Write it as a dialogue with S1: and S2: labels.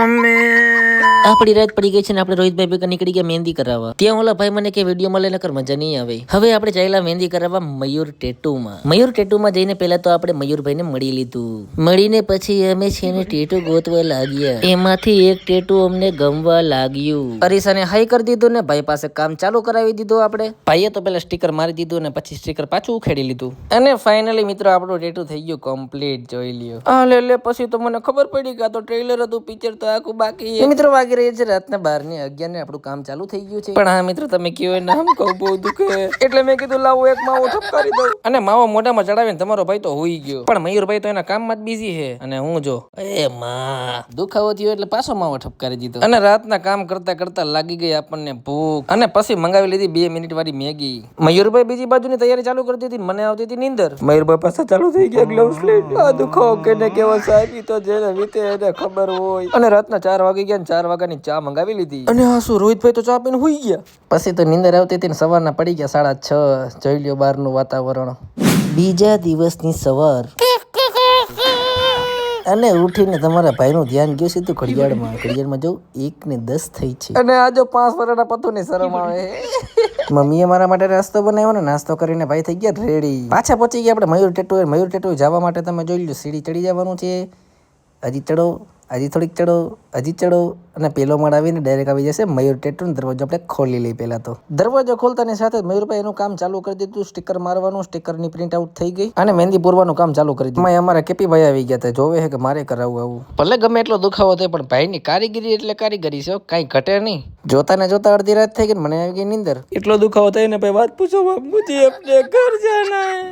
S1: આપણી રાત પડી ગઈ છે ને આપણે રોહિતભાઈ ભેગા નીકળી ગયા મહેંદી કરાવવા. ત્યાં ઓલા ભાઈ મને કે વિડીયો મળે નકર મજા નહીં આવે. હવે આપણે ચાલ્યા મહેંદી કરાવવા મયુર ટેટુમાં. મયુર ટેટુમાં જઈને પહેલા તો આપણે મયુરભાઈને મળી લીધું. મળીને પછી અમે છે ને ટેટુ ગોતવા લાગ્યા. એમાંથી એક ટેટુ અમને ગમવા લાગ્યું. અરીસાને હાઈ કરી દીધું ને ભાઈ પાસે કામ ચાલુ કરાવી દીધું. આપણે ભાઈએ તો પેલા સ્ટીકર મારી દીધું ને પછી સ્ટીકર પાછું ઉખેડી લીધું અને ફાઇનલી મિત્રો આપણું ટેટુ થઈ ગયું કમ્પ્લીટ. જોઈ લ્યો. હા લે પછી તો મને ખબર પડી કે આ તો ટ્રેલર હતું, પિક્ચર તો આખું બાકી છે. મિત્રો વાગી રહી છે રાતના 12:11 ને આપણું કામ ચાલુ થઈ ગયું છે. પણ હા મિત્રો તમે કયો ને આમ કહું બહુ દુખે એટલે મેં કીધું લાવો એક માવો ઠપકારી દઉં. અને માવો મોઢામાં ચડાવીને તમારો ભાઈ તો હોઈ ગયો. પણ મયુરભાઈ તો એના કામમાં જ બિઝી છે અને હું જો એ માં દુખાવો થયો એટલે પાછો માવો ઠપકારી દીધો. અને રાતના કામ કરતા કરતા લાગી ગઈ આપણને ભૂખ અને પછી મંગાવી લીધી 2 મિનિટ વાળી મેગી. મયુરભાઈ બીજી બાજુની તૈયારી ચાલુ કરી દીધી, મને આવતી હતી નીંદર. મયુરભાઈ પાસે ચાલુ થઈ ગયા ગ્લવ્સ લઈને. આ દુખાવો કેને કેવો સાહેબ તો જેને વીતે એને ખબર હોય. અને રાતના 4 વાગી ગયા ને 4 વાગ્યાની ચા મંગાવી લીધી. અને હા શું રોહિતભાઈ તો ચા પીને હુઈ ગયા. પછી તો નીંદર આવતી હતી ને સવારના પડી ગયા 6:30. જોઈ લ્યો બહારનું વાતાવરણ. બીજા દિવસની સવાર અને ઉઠીને તમારા ભાઈનું ધ્યાન ગયું સીધું ઘડિયાળમાં જો 1:10 થઈ છે. અને આ જો 5 વર્ષના પતુની શરમ આવે. મમ્મીએ મારા માટે નાસ્તો બનાવ્યો ને નાસ્તો કરીને ભાઈ થઈ ગયા રેડી. પાછા પહોંચી ગયા આપણે મયુર ટેટુ જવા માટે. તમે જોઈ લો સીડી ચડી જવાનું છે. હજી ચડો, હજી થોડીક ચડો, હજી ચડો અને પેલો માળ આવીને ડાયરેક્ટ આવી જશે મયુર ટેટુ. દરવાજો આપણે ખોલી લઈ. પહેલા તો દરવાજો ખોલતાની સાથે મયુરભાઈ એનું કામ ચાલુ કરી દીધું. સ્ટીકર મારવાનું, સ્ટીકરની પ્રિન્ટ આઉટ થઈ ગઈ અને મહેંદી પૂરવાનું કામ ચાલુ કરી દીધું. અમારા કેપીભાઈ આવી ગયા હતા. જોવે છે કે મારે કરાવવું આવું. ભલે ગમે એટલો દુખાવો થાય પણ ભાઈની કારીગરી એટલે કારીગરી છે, કાંઈ ઘટે નહીં. જોતા ને જોતા અડધી રાત થઈ ગઈ મને આવી ગઈ નીંદર. એટલો દુખાવો થાય ને ભાઈ વાત પૂછો, મુજે અપને ઘર જાના હૈ.